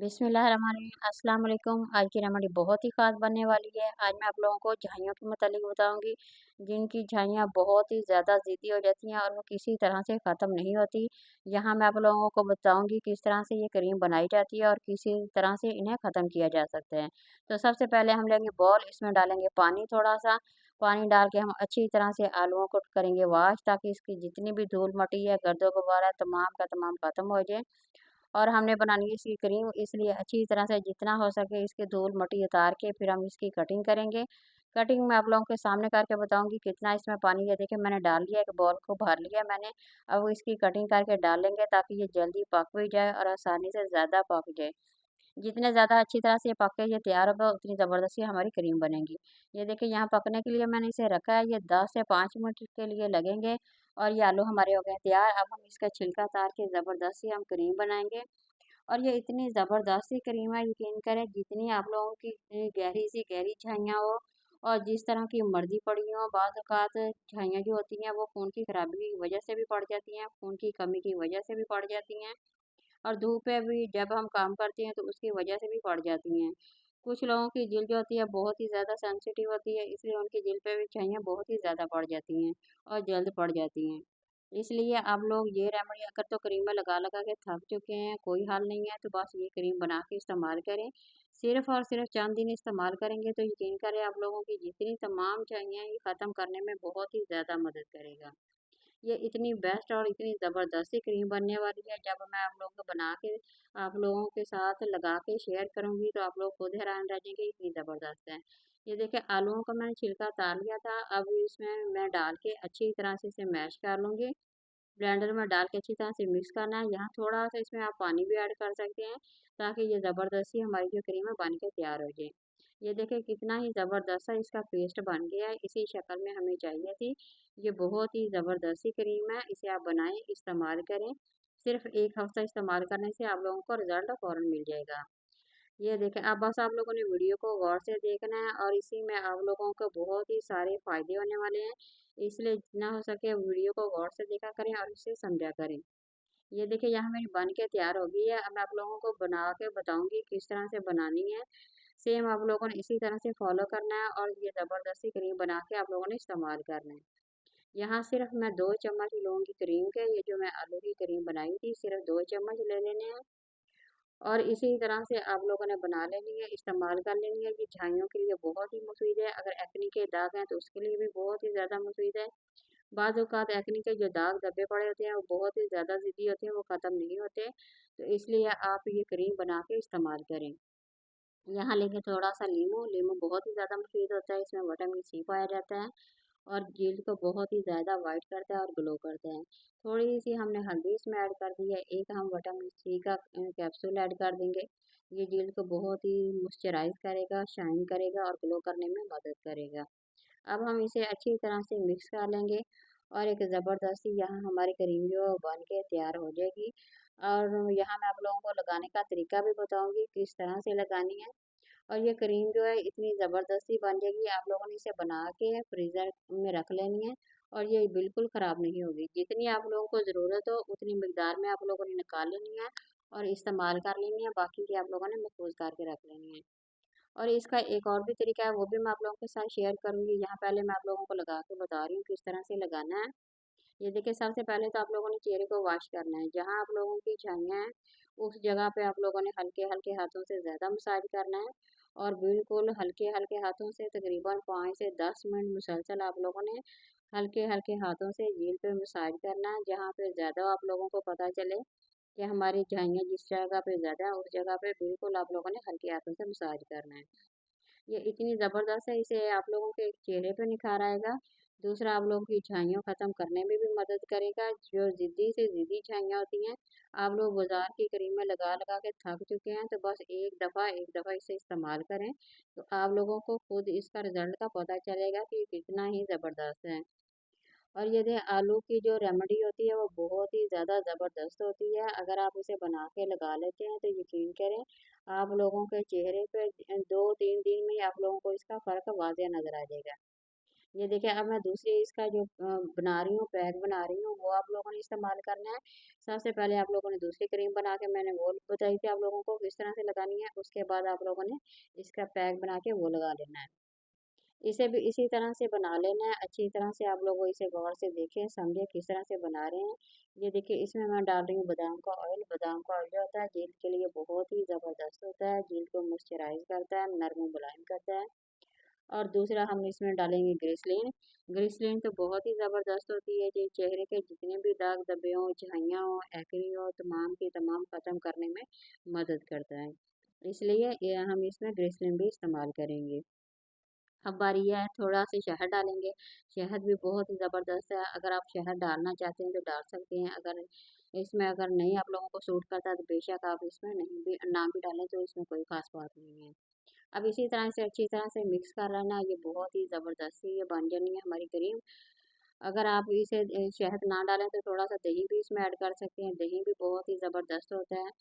बिस्मिल्लाहिर्रहमानिर्रहीम अस्सलाम वालेकुम। आज की रेमेडी बहुत ही ख़ास बनने वाली है। आज मैं आप लोगों को झाइयों के मुतालिक बताऊंगी, जिनकी झाइयाँ बहुत ही ज़्यादा ज़िद्दी हो जाती हैं और वो किसी तरह से ख़त्म नहीं होती। यहाँ मैं आप लोगों को बताऊंगी किस तरह से ये क्रीम बनाई जाती है और किसी तरह से इन्हें ख़त्म किया जा सकता है। तो सबसे पहले हम लेंगे बॉल, इसमें डालेंगे पानी, थोड़ा सा पानी डाल के हम अच्छी तरह से आलूओं को करेंगे वॉश, ताकि इसकी जितनी भी धूल मटी है, गर्दो गुब्बारा तमाम का तमाम ख़त्म हो जाए। और हमने बनानी है इसकी क्रीम, इसलिए अच्छी तरह से जितना हो सके इसके धूल मटी उतार के फिर हम इसकी कटिंग करेंगे। कटिंग मैं आप लोगों के सामने करके बताऊंगी कितना इसमें पानी है। देखिए मैंने डाल लिया, एक बॉल को भर लिया मैंने। अब इसकी कटिंग करके डालेंगे ताकि ये जल्दी पक भी जाए और आसानी से ज़्यादा पक जाए। जितने ज़्यादा अच्छी तरह से ये पक के ये तैयार होगा, उतनी ज़बरदस्ती हमारी क्रीम बनेगी। ये देखिए यहाँ पकने के लिए मैंने इसे रखा है, ये 10 से 5 मिनट के लिए लगेंगे और ये आलू हमारे हो गए तैयार। अब हम इसका छिलका उतार के ज़बरदस्ती हम क्रीम बनाएंगे। और ये इतनी ज़बरदस्ती क्रीम है, यकीन करें जितनी आप लोगों की गहरी सी गहरी छाइयाँ हो और जिस तरह की मर्ज़ी पड़ी हो। बाज़ औक़ात छाइयाँ जो होती हैं वो खून की खराबी की वजह से भी पड़ जाती हैं, खून की कमी की वजह से भी पड़ जाती हैं और धूप में भी जब हम काम करते हैं तो उसकी वजह से भी पड़ जाती हैं। कुछ लोगों की जिल्द जो होती है बहुत ही ज़्यादा सेंसिटिव होती है, इसलिए उनकी जिल्द पे भी छाइयाँ बहुत ही ज़्यादा पड़ जाती हैं और जल्द पड़ जाती हैं। इसलिए आप लोग ये रेमेडी अगर तो क्रीमें लगा लगा के थक चुके हैं, कोई हल नहीं है, तो बस ये क्रीम बना के इस्तेमाल करें। सिर्फ़ और सिर्फ़ चंद दिन इस्तेमाल करेंगे तो यकीन करें आप लोगों की जितनी तमाम छाइयाँ ये ख़त्म करने में बहुत ही ज़्यादा मदद करेगा। ये इतनी बेस्ट और इतनी ज़बरदस्ती क्रीम बनने वाली है, जब मैं आप लोगों को बना के आप लोगों के साथ लगा के शेयर करूँगी तो आप लोग खुद हैरान रह जाएंगे, इतनी ज़बरदस्त है। ये देखिए आलूओं का मैंने छिलका उतार लिया था, अब इसमें मैं डाल के अच्छी तरह से इसे मैश कर लूँगी। ब्लेंडर में डाल के अच्छी तरह से मिक्स करना है। यहाँ थोड़ा-सा इसमें आप पानी भी ऐड कर सकते हैं, ताकि ये ज़बरदस्ती हमारी जो क्रीम है बन के तैयार हो जाए। ये देखिए कितना ही ज़बरदस्त सा इसका पेस्ट बन गया है, इसी शक्ल में हमें चाहिए थी। ये बहुत ही ज़बरदस्ती क्रीम है, इसे आप बनाएँ, इस्तेमाल करें। सिर्फ़ 1 हफ़्ता इस्तेमाल करने से आप लोगों को रिज़ल्ट फ़ौरन मिल जाएगा। ये देखें, अब बस आप लोगों ने वीडियो को गौर से देखना है और इसी में आप लोगों को बहुत ही सारे फ़ायदे होने वाले हैं। इसलिए जितना हो सके वीडियो को गौर से देखा करें और इसे समझा करें। ये देखिए यहाँ मेरी बन के तैयार हो गई है। अब मैं आप लोगों को बना के बताऊंगी किस तरह से बनानी है। सेम आप लोगों ने इसी तरह से फॉलो करना है और ये ज़बरदस्ती क्रीम बना के आप लोगों ने इस्तेमाल करना है। यहाँ सिर्फ मैं 2 चम्मच लूँगी क्रीम के, ये जो मैं आलू की क्रीम बनाई थी सिर्फ 2 चम्मच ले लेने हैं। और इसी तरह से आप लोगों ने बना लेनी है, इस्तेमाल कर लेनी है। ये झाइयों के लिए बहुत ही मुफीद है, अगर एक्ने के दाग हैं तो उसके लिए भी बहुत ही ज़्यादा मुफीद है। बाज़ औक़ात एक्ने के जो दाग धब्बे पड़े होते हैं वो बहुत ही ज़्यादा ज़िद्दी होते हैं, वो ख़त्म नहीं होते। तो इसलिए आप ये क्रीम बना के इस्तेमाल करें। यहाँ लेंगे थोड़ा-सा लीमू, लीमू बहुत ही ज़्यादा मुफीद होता है, इसमें विटामिन सी पाया जाता है और जल्द को बहुत ही ज़्यादा वाइट करता है और ग्लो करता है। थोड़ी-सी हमने हल्दी इसमें ऐड कर दी है, एक हम विटामिन सी का कैप्सूल ऐड कर देंगे। ये जल्द को बहुत ही मॉइस्चराइज़ करेगा, शाइन करेगा और ग्लो करने में मदद करेगा। अब हम इसे अच्छी तरह से मिक्स कर लेंगे और एक ज़बरदस्ती यहाँ हमारी क्रीम जो है वो बन के तैयार हो जाएगी। और यहाँ मैं आप लोगों को लगाने का तरीका भी बताऊँगी किस तरह से लगानी है। और ये क्रीम जो है इतनी ज़बरदस्ती बन जाएगी, आप लोगों ने इसे बना के फ्रीज़र में रख लेनी है और ये बिल्कुल ख़राब नहीं होगी। जितनी आप लोगों को ज़रूरत हो उतनी मिकदार में आप लोगों ने निकाल लेनी है और इस्तेमाल कर लेनी है, बाकी की आप लोगों ने महफ़ूज़ करके रख लेनी है। और इसका एक और भी तरीका है, वो भी मैं आप लोगों के साथ शेयर करूँगी। यहाँ पहले मैं आप लोगों को लगा के बता रही हूँ किस तरह से लगाना है। ये देखिए सबसे पहले तो आप लोगों ने चेहरे को वॉश करना है। जहाँ आप लोगों की छाइयाँ हैं, उस जगह पे आप लोगों ने हल्के-हल्के हाथों से ज़्यादा मसाज करना है और बिल्कुल हल्के-हल्के हाथों से तकरीबन 5 से 10 मिनट मुसलसल आप लोगों ने हल्के-हल्के हाथों से जेल पे मसाज करना है। जहाँ पे ज़्यादा आप लोगों को पता चले कि हमारी छाइयाँ जिस जगह पे ज़्यादा है, उस जगह पे बिल्कुल आप लोगों ने हल्के हाथों से मसाज करना है। ये इतनी ज़बरदस्त है, इससे आप लोगों के चेहरे पे निखार आएगा। दूसरा आप लोगों की छाइयों ख़त्म करने में भी मदद करेगा। जो ज़िद्दी से ज़िद्दी छाइयाँ होती हैं, आप लोग बाज़ार की क्रीमें लगा-लगा के थक चुके हैं, तो बस एक दफ़ा इसे इस्तेमाल करें, तो आप लोगों को खुद इसका रिज़ल्ट का पता चलेगा कि कितना ही ज़बरदस्त है। और ये दें आलू की जो रेमेडी होती है वो बहुत ही ज़्यादा ज़बरदस्त होती है। अगर आप इसे बना के लगा लेते हैं तो यकीन करें आप लोगों के चेहरे पे 2-3 दिन में ही आप लोगों को इसका फ़र्क वाज़ेह नज़र आ जाएगा। ये देखिए अब मैं दूसरी इसका जो बना रही हूँ, पैक बना रही हूँ, वो आप लोगों ने इस्तेमाल करना है। सबसे पहले आप लोगों ने दूसरी क्रीम बना के मैंने वो बताई थी आप लोगों को किस तरह से लगानी है। उसके बाद आप लोगों ने इसका पैक बना के वो लगा लेना है। इसे भी इसी तरह से बना लेना है। अच्छी तरह से आप लोग इसे गौर से देखें, समझें किस तरह से बना रहे हैं। ये देखिए इसमें मैं डाल रही हूँ बादाम का ऑयल। बादाम का ऑयल जो होता है जल्द के लिए बहुत ही ज़बरदस्त होता है, जल्द को मॉइस्चराइज करता है, नर्म मुलायम करता है। और दूसरा हम इसमें डालेंगे ग्लिसरीन। ग्लिसरीन तो बहुत ही ज़बरदस्त होती है, ये चेहरे के जितने भी दाग धब्बे हों, झाइयाँ हों, एक्ने हो, तमाम की तमाम ख़त्म करने में मदद करता है। इसलिए ये हम इसमें ग्लिसरीन भी इस्तेमाल करेंगे। अब बारी यह है थोड़ा सा शहद डालेंगे। शहद भी बहुत ही ज़बरदस्त है, अगर आप शहद डालना चाहते हैं तो डाल सकते हैं। अगर नहीं आप लोगों को सूट करता तो बेशक आप इसमें नहीं भी ना भी डालें, तो इसमें कोई ख़ास बात नहीं है। अब इसी तरह से अच्छी तरह से मिक्स कर लेना। ये बहुत ही ज़बरदस्त ये बन जानी है हमारी क्रीम। अगर आप इसे शहद ना डालें तो थोड़ा सा दही भी इसमें ऐड कर सकते हैं। दही भी बहुत ही ज़बरदस्त होता है,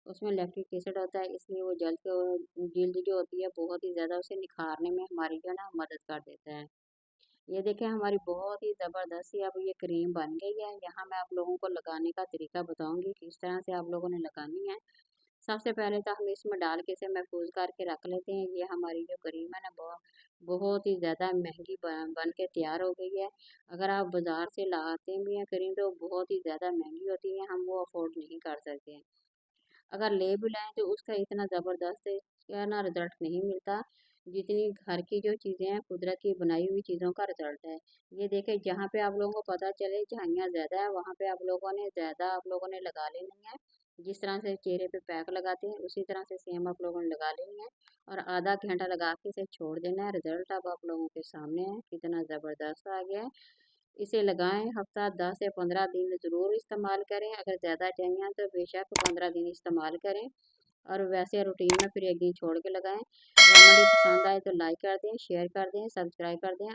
उसमें लैक्टिक एसिड होता है, इसलिए वो जल्द जो होती है बहुत ही ज़्यादा उसे निखारने में हमारी जो है ना मदद कर देता है। ये देखें हमारी बहुत ही ज़बरदस्त सी अब ये क्रीम बन गई है। यहाँ मैं आप लोगों को लगाने का तरीका बताऊंगी किस तरह से आप लोगों ने लगानी है। सबसे पहले तो हम इसमें डाल के इसे महफूज करके रख लेते हैं। ये हमारी जो क्रीम है ना बहुत ही ज़्यादा महंगी बन के तैयार हो गई है। अगर आप बाज़ार से लाते भी हैं क्रीम तो बहुत ही ज़्यादा महंगी होती है, हम वो अफोर्ड नहीं कर सकते हैं। अगर ले भी लें तो उसका इतना ज़बरदस्त क्या ना रिजल्ट नहीं मिलता, जितनी घर की जो चीज़ें हैं कुदरत की बनाई हुई चीज़ों का रिजल्ट है। ये देखें जहाँ पे आप लोगों को पता चले झाइयाँ ज़्यादा है वहाँ पे आप लोगों ने लगा लेनी है। जिस तरह से चेहरे पे पैक लगाते हैं उसी तरह से सेम आप लोगों ने लगा लेनी है और आधा घंटा लगा के इसे छोड़ देना है। रिजल्ट अब आप लोगों के सामने है, कितना ज़बरदस्त आ गया है। इसे लगाएं, हफ्ता 10 से 15 दिन ज़रूर इस्तेमाल करें। अगर ज़्यादा चाहिए तो बेशक 15 दिन इस्तेमाल करें और वैसे रूटीन में फिर 1 दिन छोड़ के लगाएं। रेमेडी पसंद आए तो लाइक कर दें, शेयर कर दें, सब्सक्राइब कर दें।